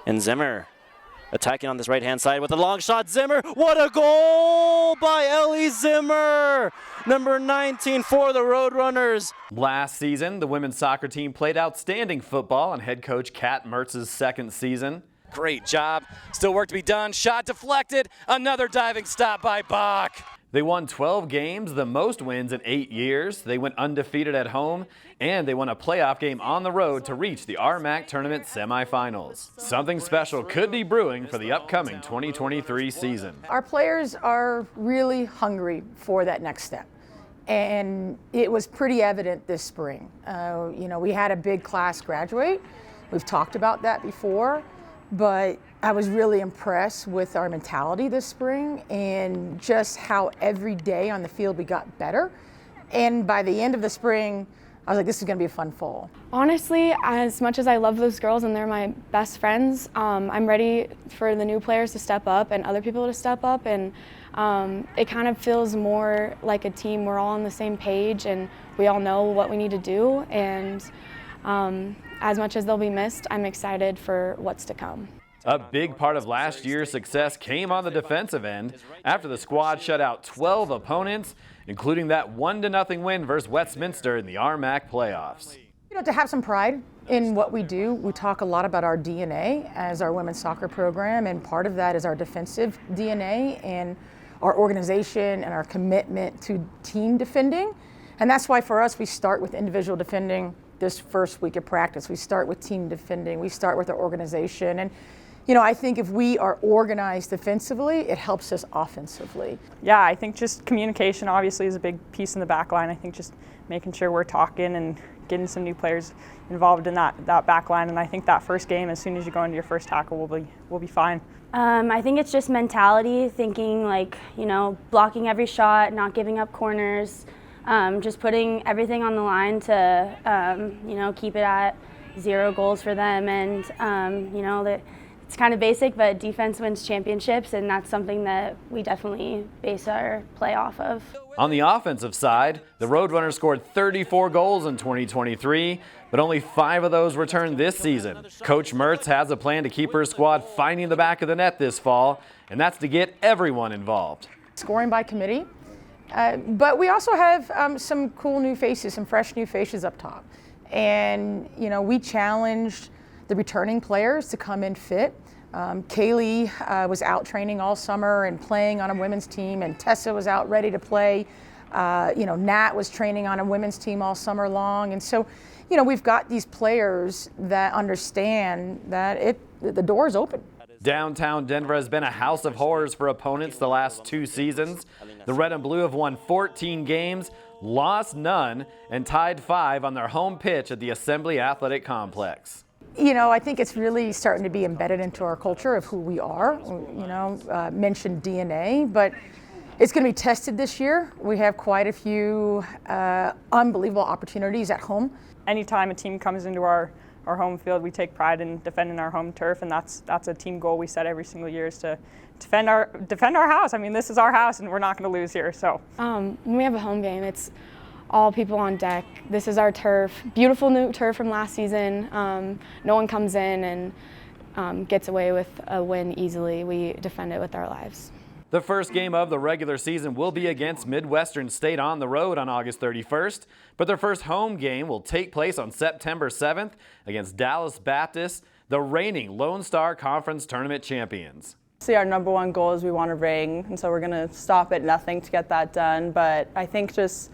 And Zimmer attacking on this right-hand side with a long shot. Zimmer, what a goal by Ellie Zimmer! Number 19 for the Roadrunners. Last season, the women's soccer team played outstanding football on head coach Kat Mertz's second season. Great job. Still work to be done. Shot deflected. Another diving stop by Bach. They won 12 games, the most wins in 8 years. They went undefeated at home, and they won a playoff game on the road to reach the RMAC tournament semifinals. Something special could be brewing for the upcoming 2023 season. Our players are really hungry for that next step. And it was pretty evident this spring. We had a big class graduate. We've talked about that before, but I was really impressed with our mentality this spring and just how every day on the field we got better. And by the end of the spring, I was like, this is going to be a fun fall. Honestly, as much as I love those girls and they're my best friends, I'm ready for the new players to step up and other people to step up. And it kind of feels more like a team. We're all on the same page and we all know what we need to do. And as much as they'll be missed, I'm excited for what's to come. A big part of last year's success came on the defensive end after the squad shut out 12 opponents, including that 1-0 win versus Westminster in the RMAC playoffs. To have some pride in what we do, we talk a lot about our DNA as our women's soccer program, and part of that is our defensive DNA and our organization and our commitment to team defending. And that's why for us, we start with individual defending this first week of practice. We start with team defending. We start with our organization. And I think if we are organized defensively, it helps us offensively. Yeah, I think just communication obviously is a big piece in the back line. I think just making sure we're talking and getting some new players involved in that back line. And I think that first game, as soon as you go into your first tackle, we'll be fine. I think it's just mentality, thinking blocking every shot, not giving up corners, just putting everything on the line to, keep it at 0 goals for them. And, it's kind of basic, but defense wins championships, and that's something that we definitely base our play off of. On the offensive side, the Roadrunners scored 34 goals in 2023, but only 5 of those returned this season. Coach Mertz has a plan to keep her squad finding the back of the net this fall, and that's to get everyone involved. Scoring by committee, but we also have some cool new faces, some fresh new faces up top. And, we challenged the returning players to come in fit. Kaylee was out training all summer and playing on a women's team, and Tessa was out ready to play. Nat was training on a women's team all summer long. And so, we've got these players that understand that the door is open. Downtown Denver has been a house of horrors for opponents the last 2 seasons. The Red and Blue have won 14 games, lost none, and tied 5 on their home pitch at the Assembly Athletic Complex. I think it's really starting to be embedded into our culture of who we are. Mentioned DNA, but it's going to be tested this year. We have quite a few unbelievable opportunities at home. Anytime a team comes into our home field, we take pride in defending our home turf, and that's a team goal we set every single year, is to defend our house. I mean, this is our house, and we're not going to lose here. So when we have a home game, it's all people on deck. This is our turf, beautiful new turf from last season. No one comes in and gets away with a win easily. We defend it with our lives. The first game of the regular season will be against Midwestern State on the road on August 31st, but their first home game will take place on September 7th against Dallas Baptist, the reigning Lone Star Conference Tournament champions. Our number one goal is we want to ring, and so we're going to stop at nothing to get that done. But I think just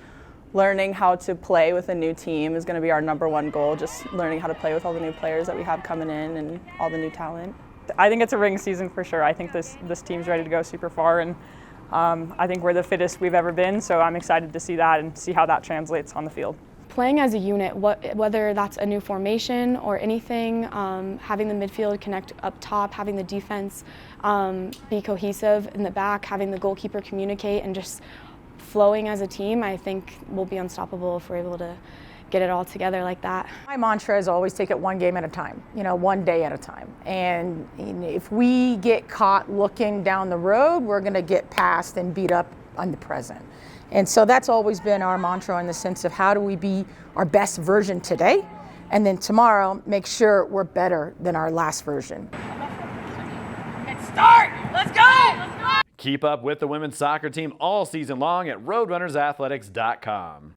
learning how to play with a new team is going to be our number one goal, just learning how to play with all the new players that we have coming in and all the new talent. I think it's a ring season for sure. I think this team's ready to go super far, and I think we're the fittest we've ever been, so I'm excited to see that and see how that translates on the field. Playing as a unit, whether that's a new formation or anything, having the midfield connect up top, having the defense be cohesive in the back, having the goalkeeper communicate, and just flowing as a team, I think we'll be unstoppable if we're able to get it all together like that. My mantra is always take it one game at a time, one day at a time. And if we get caught looking down the road, we're going to get past and beat up on the present. And so that's always been our mantra, in the sense of how do we be our best version today, and then tomorrow make sure we're better than our last version. Keep up with the women's soccer team all season long at roadrunnersathletics.com.